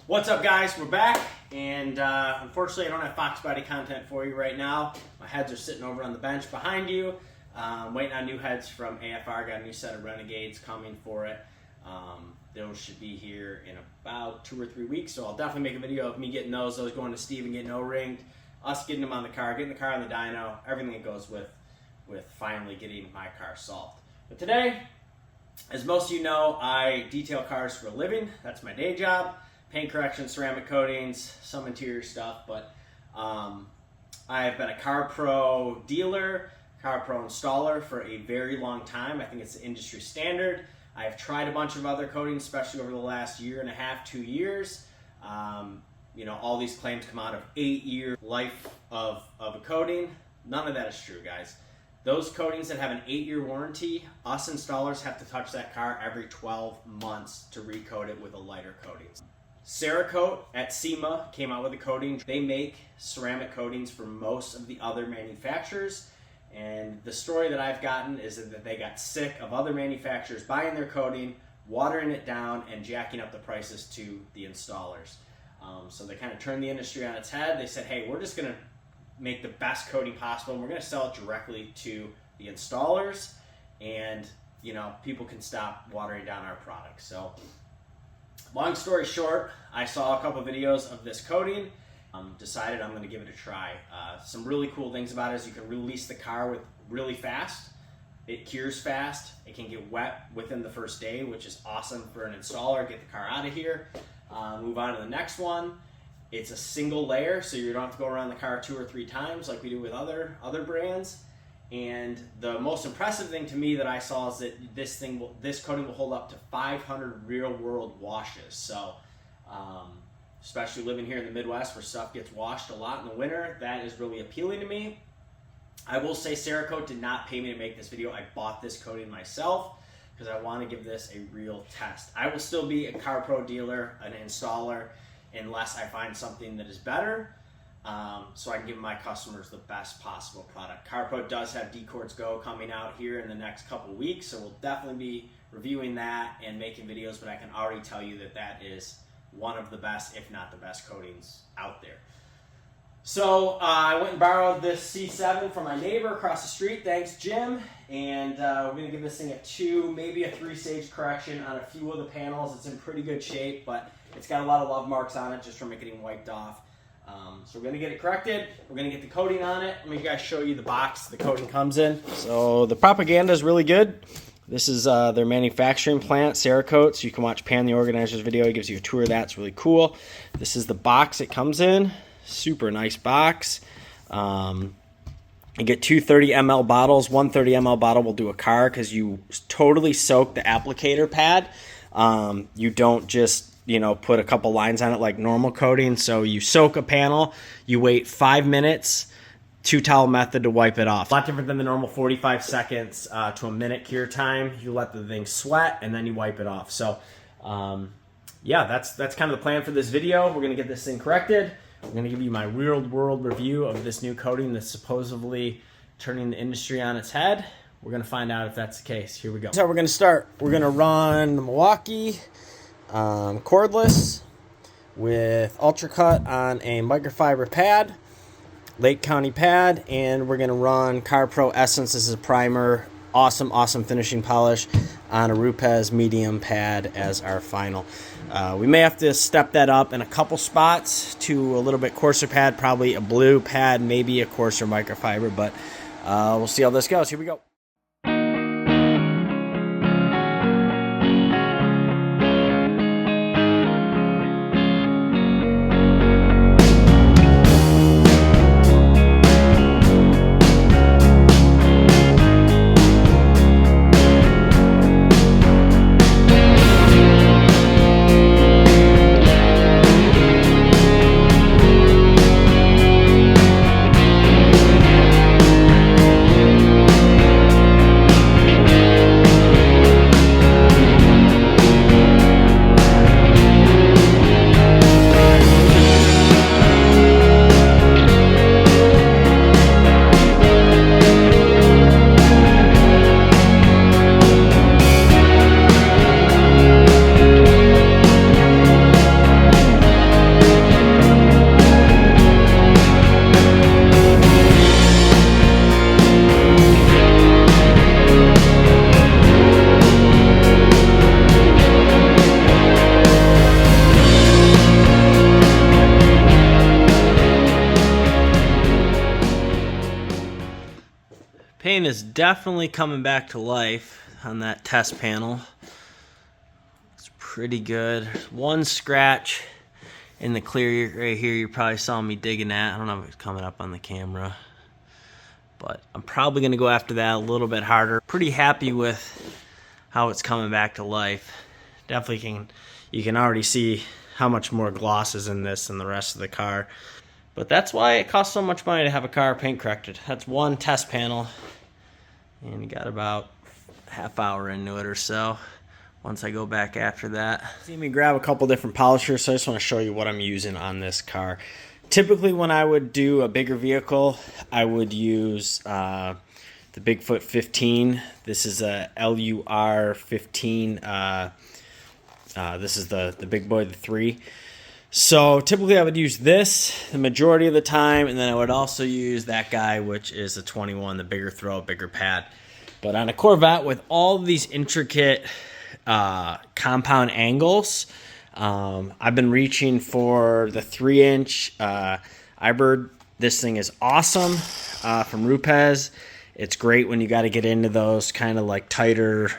What's up, guys? We're back, and unfortunately I don't have Fox Body content for you right now. My heads are sitting over on the bench behind you. Waiting on new heads from AFR. Got a new set of Renegades coming for it. Those should be here in about 2 or 3 weeks, so I'll definitely make a video of me getting those going to Steve and getting O-ringed, us getting them on the car, getting the car on the dyno, everything that goes with finally getting my car solved. But today, as most of you know, I detail cars for a living. That's my day job. Paint correction, ceramic coatings, some interior stuff, but I've been a Car Pro dealer, Car Pro installer for a very long time. I think it's the industry standard. I've tried a bunch of other coatings, especially over the last 1.5 to 2 years. You know, all these claims come out of 8-year life of a coating. None of that is true, guys. Those coatings that have an 8-year warranty, us installers have to touch that car every 12 months to recoat it with a lighter coating. Cerakote at SEMA came out with a coating. They make ceramic coatings for most of the other manufacturers, and the story that I've gotten is that they got sick of other manufacturers buying their coating, watering it down, and jacking up the prices to the installers. So they kind of turned the industry on its head. They said, hey, we're just going to make the best coating possible, and we're going to sell it directly to the installers, and you know, people can stop watering down our products. So long story short, I saw a couple videos of this coating, decided I'm going to give it a try. Some really cool things about it is you can release the car with really fast. It cures fast. It can get wet within the first day, which is awesome for an installer. Get the car out of here. Move on to the next one. It's a single layer, so you don't have to go around the car 2 or 3 times like we do with other brands. And the most impressive thing to me that I saw is that this coating will hold up to 500 real-world washes. So, especially living here in the Midwest where stuff gets washed a lot in the winter, that is really appealing to me. I will say Cerakote did not pay me to make this video. I bought this coating myself because I want to give this a real test. I will still be a Car Pro dealer, an installer, unless I find something that is better. So I can give my customers the best possible product. Car Pro does have D-Cords Go coming out here in the next couple weeks, so we'll definitely be reviewing that and making videos, but I can already tell you that that is one of the best, if not the best coatings out there. So I went and borrowed this C7 from my neighbor across the street, thanks Jim, and we're going to give this thing a 2, maybe a 3-stage correction on a few of the panels. It's in pretty good shape, but it's got a lot of love marks on it just from it getting wiped off. So we're going to get it corrected. We're going to get the coating on it. Let me guys show you the box the coating comes in. So the propaganda is really good. This is their manufacturing plant, Cerakote. So you can watch Pan the Organizer's video. He gives you a tour of that. It's really cool. This is the box it comes in. Super nice box. You get 2 30 ml bottles. 1 30 ml bottle will do a car because you totally soak the applicator pad. You don't just put a couple lines on it like normal coating. So you soak a panel, you wait 5 minutes, 2-towel method to wipe it off. A lot different than the normal 45 seconds to a minute cure time. You let the thing sweat and then you wipe it off. So yeah, that's kind of the plan for this video. We're gonna get this thing corrected. We're gonna give you my real world review of this new coating that's supposedly turning the industry on its head. We're gonna find out if that's the case. Here we go. So we're gonna start. We're gonna run the Milwaukee cordless with Ultra Cut on a microfiber pad, Lake County pad, and we're going to run Car Pro Essence as a primer, awesome finishing polish on a Rupes medium pad as our final. We may have to step that up in a couple spots to a little bit coarser pad, probably a blue pad, maybe a coarser microfiber, but we'll see how this goes. Here we go. paint is definitely coming back to life on that test panel. It's pretty good. One scratch in the clear right here. You probably saw me digging at. I don't know if it's coming up on the camera, but I'm probably going to go after that a little bit harder. Pretty happy with how it's coming back to life. Definitely you can already see how much more gloss is in this than the rest of the car. But that's why it costs so much money to have a car paint corrected. That's one test panel, and you got about half hour into it or so. Once I go back after that, see me grab a couple different polishers. So I just want to show you what I'm using on this car. Typically, when I would do a bigger vehicle, I would use the Bigfoot 15. This is a LUR 15. This is the big boy, the 3. So typically I would use this the majority of the time, and then I would also use that guy, which is the 21, the bigger throw, bigger pad. But on a Corvette with all these intricate compound angles, I've been reaching for the 3-inch iBird. This thing is awesome from Rupes. It's great when you got to get into those kind of like tighter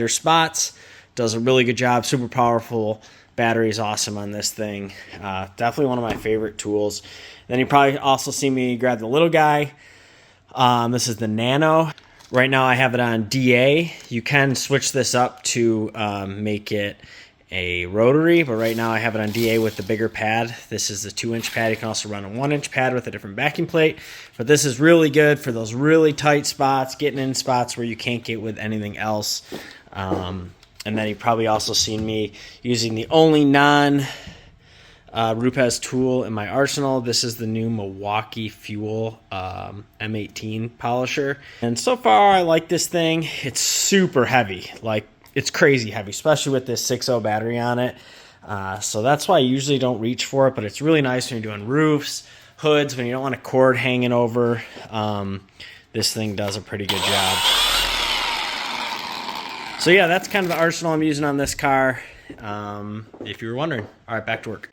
spots. Does a really good job, super powerful. Battery is awesome on this thing. Definitely one of my favorite tools. Then you probably also see me grab the little guy. This is the Nano. Right now I have it on DA. You can switch this up to make it a rotary, but right now I have it on DA with the bigger pad. This is the 2-inch pad. You can also run a 1-inch pad with a different backing plate, but this is really good for those really tight spots, getting in spots where you can't get with anything else. And then you've probably also seen me using the only non-Rupes tool in my arsenal. This is the new Milwaukee Fuel M18 polisher. And so far, I like this thing. It's super heavy. Like, it's crazy heavy, especially with this 6.0 battery on it. So that's why I usually don't reach for it, but it's really nice when you're doing roofs, hoods, when you don't want a cord hanging over. This thing does a pretty good job. So yeah, that's kind of the arsenal I'm using on this car, if you were wondering. All right, back to work.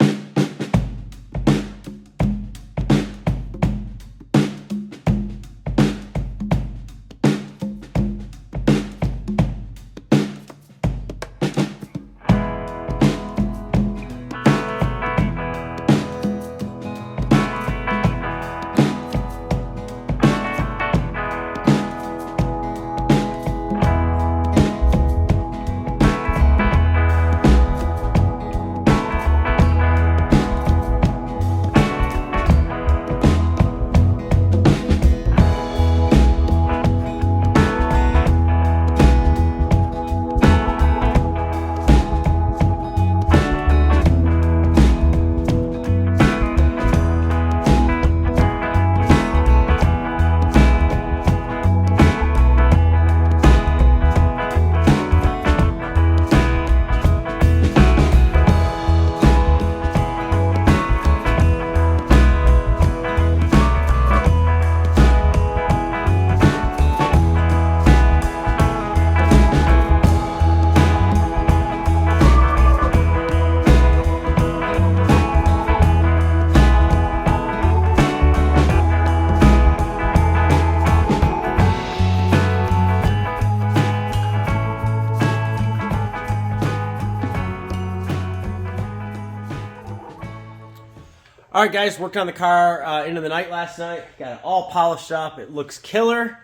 All right, guys, worked on the car into the night last night. Got it all polished up. It looks killer.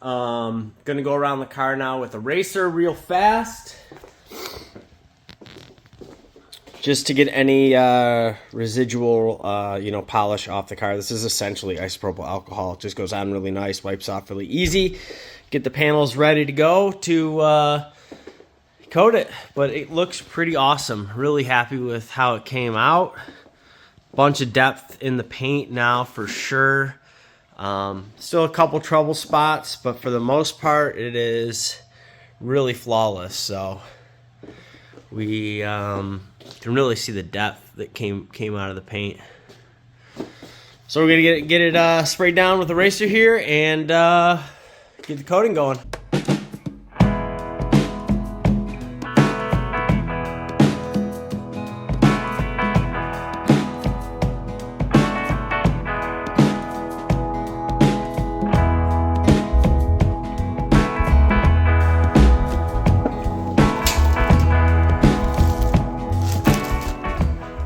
Gonna go around the car now with a racer real fast, just to get any residual, polish off the car. This is essentially isopropyl alcohol. It just goes on really nice, wipes off really easy. Get the panels ready to go to coat it, but it looks pretty awesome. Really happy with how it came out. Bunch of depth in the paint now for sure. Still a couple trouble spots, but for the most part it is really flawless. So we can really see the depth that came out of the paint. So we're gonna get it sprayed down with a racer here and get the coating going.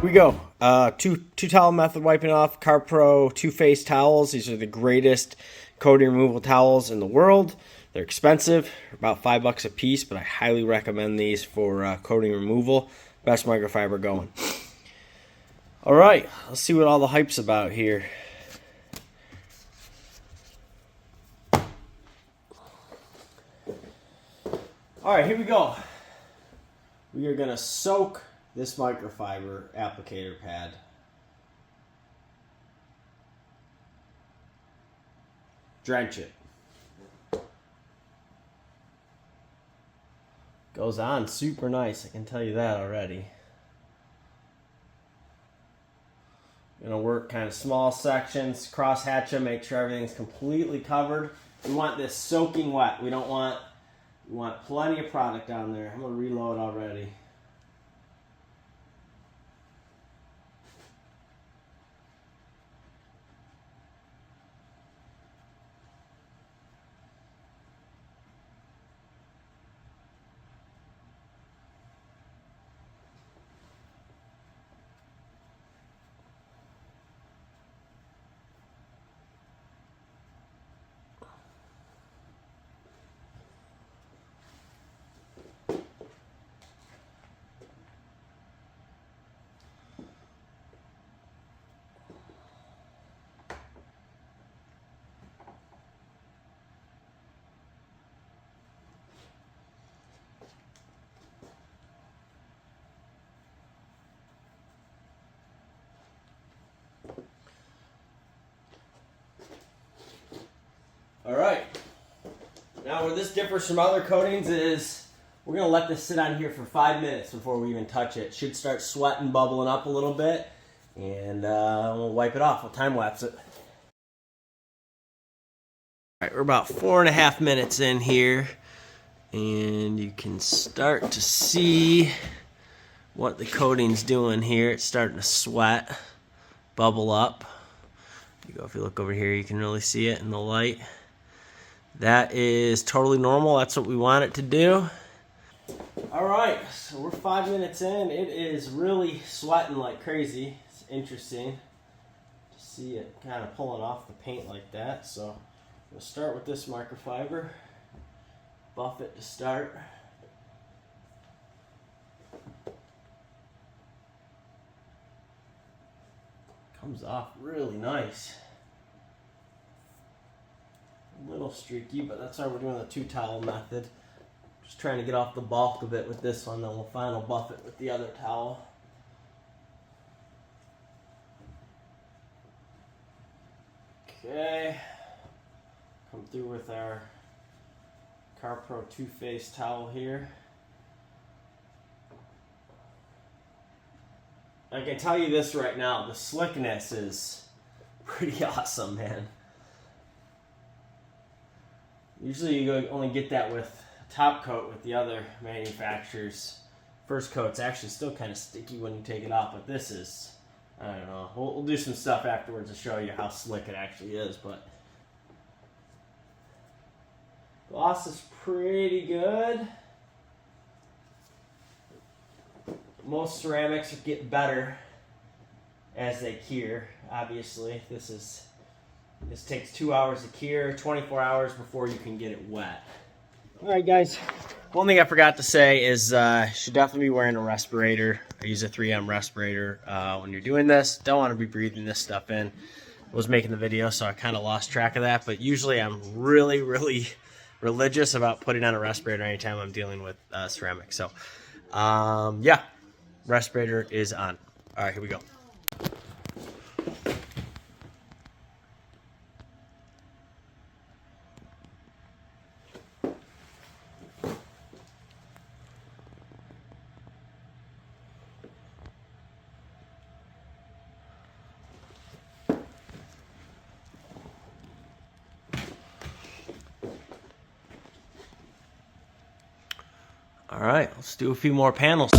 We go. Two towel method wiping off. CarPro 2-phase towels. These are the greatest coating removal towels in the world. They're expensive, about $5 a piece, but I highly recommend these for coating removal. Best microfiber going. All right, let's see what all the hype's about here. All right, here we go. We are gonna soak this microfiber applicator pad. Drench it. Goes on super nice, I can tell you that already. Gonna work kind of small sections, cross hatch them, make sure everything's completely covered. We want this soaking wet. We want plenty of product on there. I'm gonna reload already. All right, now where this differs from other coatings is we're gonna let this sit on here for 5 minutes before we even touch it. Should start sweating, bubbling up a little bit, and we'll wipe it off. We'll time lapse it. All right, we're about 4.5 minutes in here, and you can start to see what the coating's doing here. It's starting to sweat, bubble up. If you look over here, you can really see it in the light. That is totally normal. That's what we want it to do. All right, so we're 5 minutes in. It is really sweating like crazy. It's interesting to see it kind of pulling off the paint like that. So we'll start with this microfiber. Buff it to start. Comes off really nice. A little streaky, but that's why we're doing the 2-towel method. Just trying to get off the bulk of it with this one, then we'll final buff it with the other towel. Okay. Come through with our CarPro 2-phase towel here. I can tell you this right now, the slickness is pretty awesome, man. Usually you only get that with top coat with the other manufacturers. First coat's actually still kind of sticky when you take it off, but this is, I don't know. We'll do some stuff afterwards to show you how slick it actually is, but gloss is pretty good. Most ceramics get better as they cure, obviously. This takes 2 hours to cure, 24 hours before you can get it wet. All right, guys. One thing I forgot to say is you should definitely be wearing a respirator. I use a 3M respirator when you're doing this. Don't want to be breathing this stuff in. I was making the video, so I kind of lost track of that. But usually I'm really, really religious about putting on a respirator anytime I'm dealing with ceramics. So, yeah, respirator is on. All right, here we go. All right, let's do a few more panels.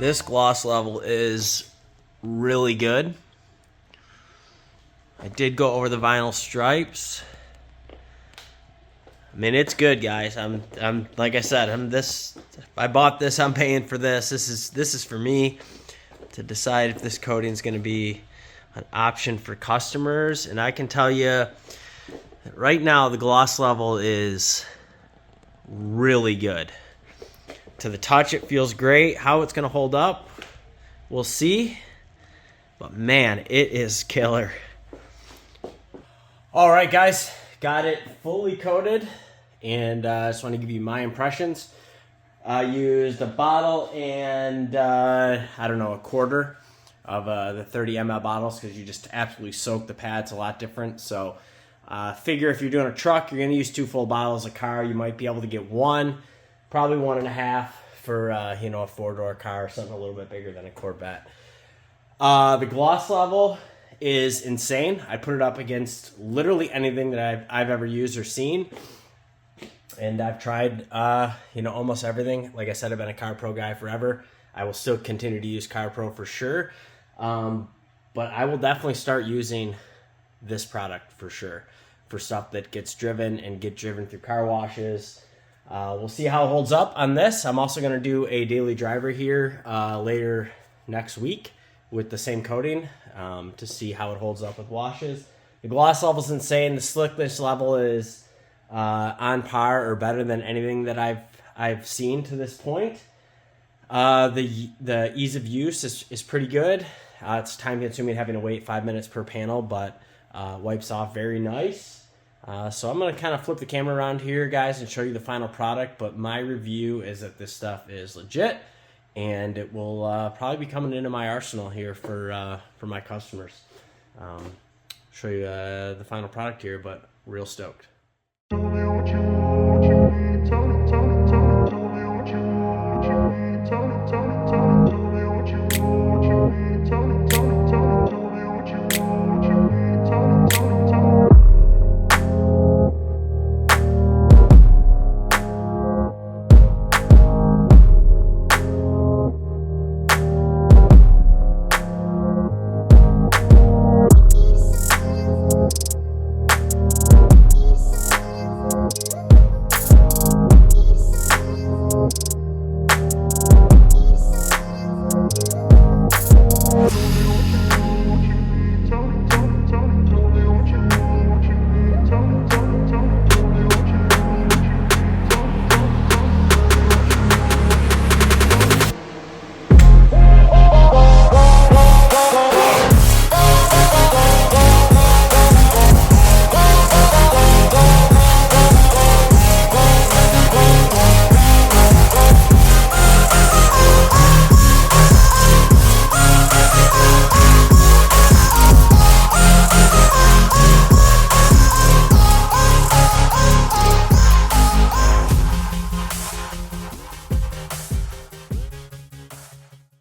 This gloss level is really good. I did go over the vinyl stripes. I mean, it's good, guys. I'm like I said, I bought this, I'm paying for this. This is for me to decide if this coating is going to be an option for customers. And I can tell you that right now the gloss level is really good. To the touch, it feels great. How it's going to hold up, we'll see. But man, it is killer. All right, guys, got it fully coated, and I just want to give you my impressions. I used a bottle and I don't know, a quarter of the 30 ml bottles, because you just absolutely soak the pads a lot different. So figure if you're doing a truck, you're going to use 2 full bottles. A car, you might be able to get 1, probably 1.5 for a 4-door car or something a little bit bigger than a Corvette. The gloss level is insane. I put it up against literally anything that I've ever used or seen. And I've tried, almost everything. Like I said, I've been a CarPro guy forever. I will still continue to use CarPro for sure. But I will definitely start using this product for sure for stuff that gets driven and get driven through car washes. We'll see how it holds up on this. I'm also going to do a daily driver here later next week with the same coating to see how it holds up with washes. The gloss level is insane. The slickness level is on par or better than anything that I've seen to this point. The ease of use is pretty good. It's time consuming, having to wait 5 minutes per panel, but wipes off very nice. So I'm going to kind of flip the camera around here, guys, and show you the final product. But my review is that this stuff is legit, and it will probably be coming into my arsenal here for my customers. Show you the final product here, but real stoked.